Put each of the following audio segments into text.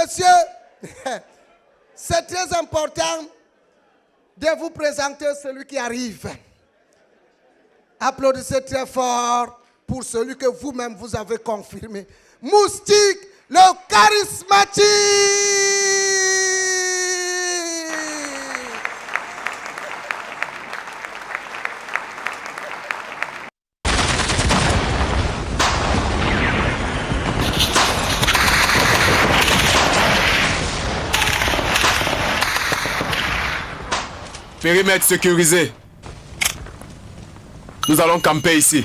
messieurs, c'est très important de vous présenter celui qui arrive. Applaudissez très fort pour celui que vous-même vous avez confirmé. Moustique, le charismatique. Périmètre sécurisé. Nous allons camper ici.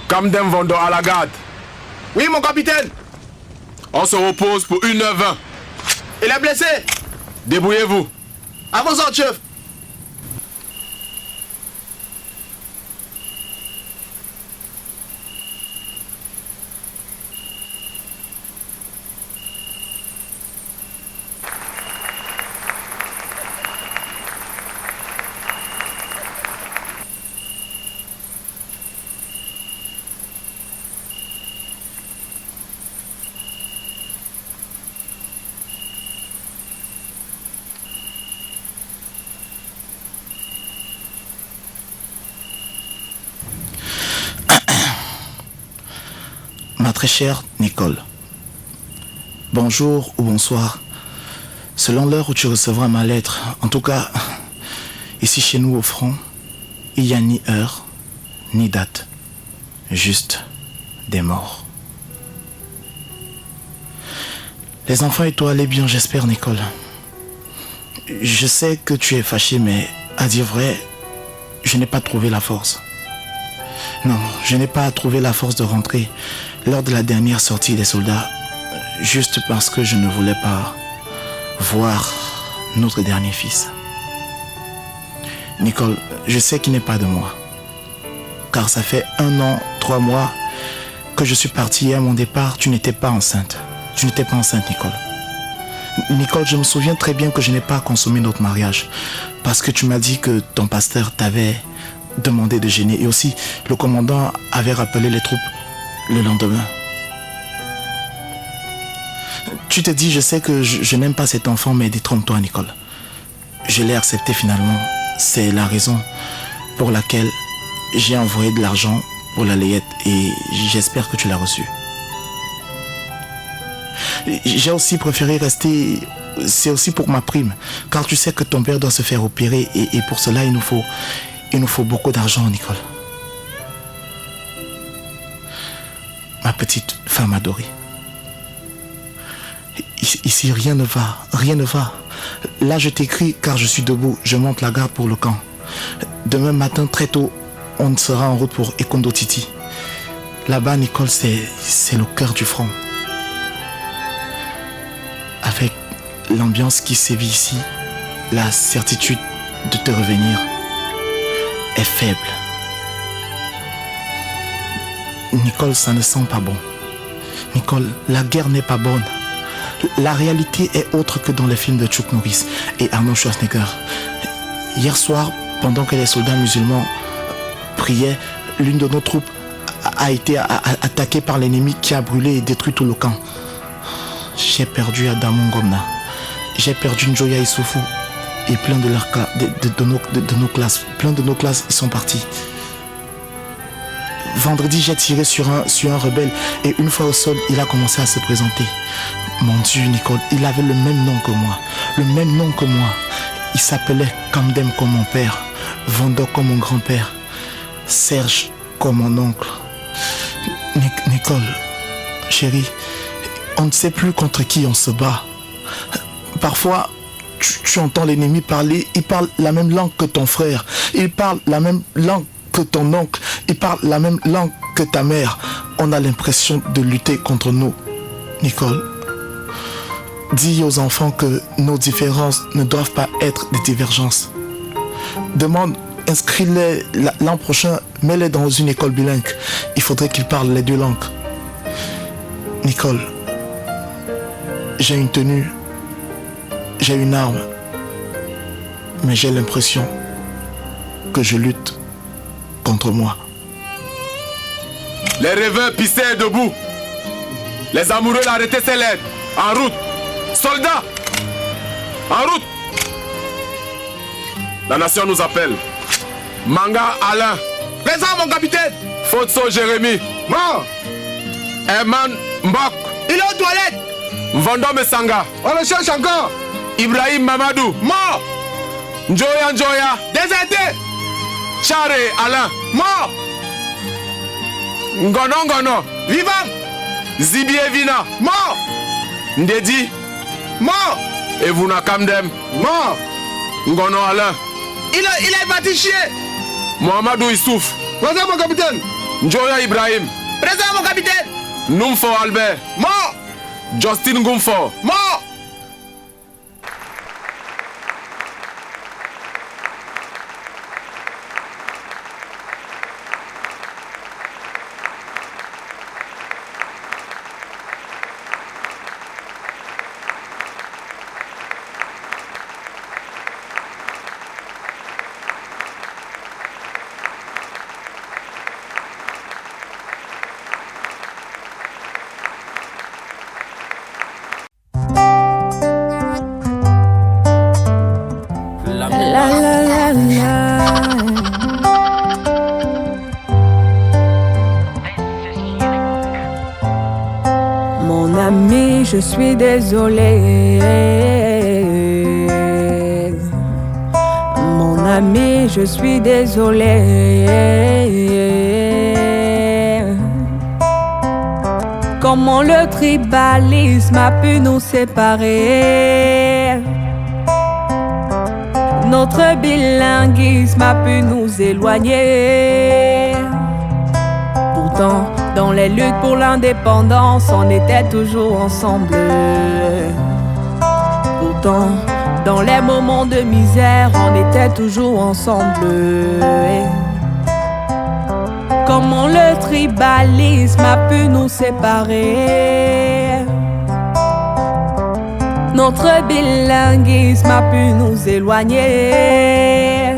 Camden Vendor à la garde. Oui, mon capitaine. On se repose pour 1h20. Il est blessé. Débrouillez-vous. À vos ordres, chef. Ma très chère Nicole, bonjour ou bonsoir, selon l'heure où tu recevras ma lettre. En tout cas, ici chez nous au front, il n'y a ni heure, ni date, juste des morts. Les enfants et toi allez bien, j'espère, Nicole. Je sais que tu es fâchée, mais à dire vrai, je n'ai pas trouvé la force. Non, je n'ai pas trouvé la force de rentrer lors de la dernière sortie des soldats, juste parce que je ne voulais pas voir notre dernier fils. Nicole, je sais qu'il n'est pas de moi, car ça fait 1 an, 3 mois que je suis parti et à mon départ, tu n'étais pas enceinte. Tu n'étais pas enceinte, Nicole. Nicole, je me souviens très bien que je n'ai pas consommé notre mariage, parce que tu m'as dit que ton pasteur t'avait demandé de gêner et aussi le commandant avait rappelé les troupes le lendemain. Tu te dis, je sais que je n'aime pas cet enfant, mais détrompe-toi, Nicole. Je l'ai accepté finalement. C'est la raison pour laquelle j'ai envoyé de l'argent pour la layette et j'espère que tu l'as reçu. J'ai aussi préféré rester, c'est aussi pour ma prime, car tu sais que ton père doit se faire opérer et pour cela il nous faut beaucoup d'argent, Nicole. Ma petite femme adorée. Ici, rien ne va, rien ne va. Là, je t'écris car je suis debout, je monte la garde pour le camp. Demain matin, très tôt, on sera en route pour Ekondo Titi. Là-bas, Nicole, c'est le cœur du front. Avec l'ambiance qui sévit ici, la certitude de te revenir est faible. Nicole, ça ne sent pas bon. Nicole, la guerre n'est pas bonne. La réalité est autre que dans les films de Chuck Norris et Arnold Schwarzenegger. Hier soir, pendant que les soldats musulmans priaient, l'une de nos troupes a été attaquée par l'ennemi qui a brûlé et détruit tout le camp. J'ai perdu Adamon Gomna. J'ai perdu Njoya Issoufou. Et plein de nos classes. Plein de nos classes, ils sont partis. Vendredi, j'ai tiré sur un rebelle et une fois au sol, il a commencé à se présenter. Mon Dieu, Nicole, il avait le même nom que moi. Le même nom que moi. Il s'appelait Camden comme mon père, Vendor comme mon grand-père, Serge comme mon oncle. Nicole, chérie, on ne sait plus contre qui on se bat. Parfois, tu entends l'ennemi parler, il parle la même langue que ton frère, il parle la même langue que ton oncle, il parle la même langue que ta mère. On a l'impression de lutter contre nous. Nicole, dis aux enfants que nos différences ne doivent pas être des divergences. Demande, inscris-les l'an prochain, mets-les dans une école bilingue. Il faudrait qu'ils parlent les 2 langues. Nicole, j'ai une tenue, j'ai une arme, mais j'ai l'impression que je lutte contre moi. Les rêveurs pissaient debout. Les amoureux l'arrêté célèbre. En route. Soldats. En route. La nation nous appelle. Manga Alain. Présent, mon capitaine. Fotso Jérémy. Mort. Herman Mbok. Il est aux toilettes. Mvondo Mesanga. On le cherche encore. Ibrahim Mamadou. Mort. Njoya Njoya. Déserté. Chare Alain. Mort. Ngono Ngono. Vivant. Zibi Evina. Mort. Ndedi. Mort. Evuna Kamdem. Mort. Ngono Alain. Il est parti chier. Mohamedou Issouf. Présent, mon capitaine. Njoya Ibrahim. Présent, mon capitaine. Numfo Albert. Mort. Justin Gumfo. Mort. Mon ami, je suis désolé. Mon ami, je suis désolé. Comment le tribalisme a pu nous séparer? Notre bilinguisme a pu nous éloigner. Pourtant, dans les luttes pour l'indépendance, on était toujours ensemble. Pourtant, dans les moments de misère, on était toujours ensemble. Comment le tribalisme a pu nous séparer? Notre bilinguisme a pu nous éloigner.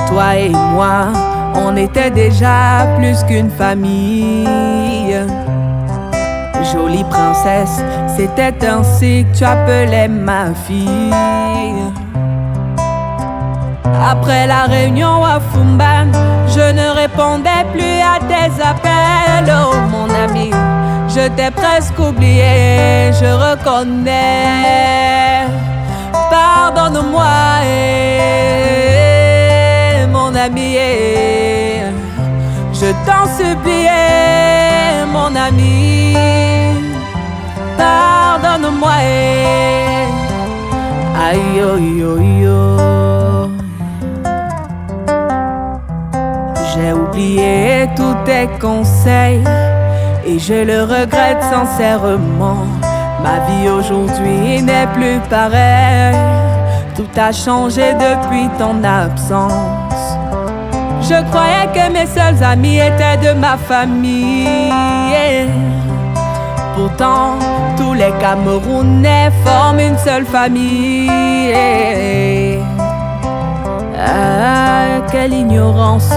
Toi et moi, on était déjà plus qu'une famille. Jolie princesse, c'était ainsi que tu appelais ma fille. Après la réunion à Fumban, je ne répondais plus à tes appels, oh mon ami. Je t'ai presque oublié, je reconnais. Pardonne-moi, mon ami. Je t'en supplie, mon ami. Pardonne-moi. Aïe, aïe, aïe, aïe. J'ai oublié tous tes conseils et je le regrette sincèrement. Ma vie aujourd'hui n'est plus pareille. Tout a changé depuis ton absence. Je croyais que mes seuls amis étaient de ma famille. Pourtant, tous les Camerounais forment une seule famille. Ah, quelle ignorance!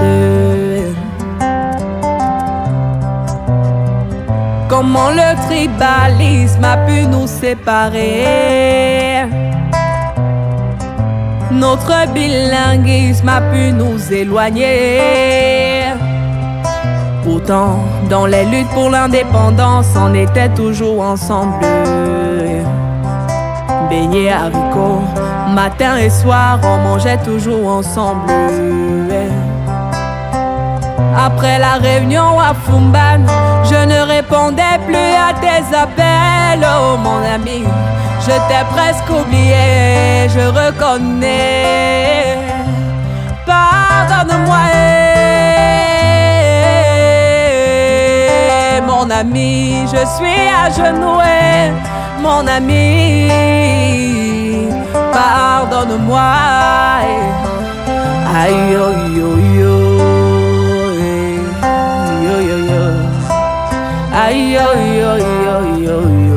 Comment le tribalisme a pu nous séparer? Notre bilinguisme a pu nous éloigner. Pourtant, dans les luttes pour l'indépendance, on était toujours ensemble. Beignets, haricots, matin et soir, on mangeait toujours ensemble. Après la réunion à Fumban, je ne répondais plus à tes appels, oh mon ami. Je t'ai presque oublié, je reconnais. Pardonne-moi, mon ami, je suis à genoux, mon ami. Pardonne-moi, aïe, aïe, aïe, aïe, aïe, aïe, aïe, aïe, aïe, aïe.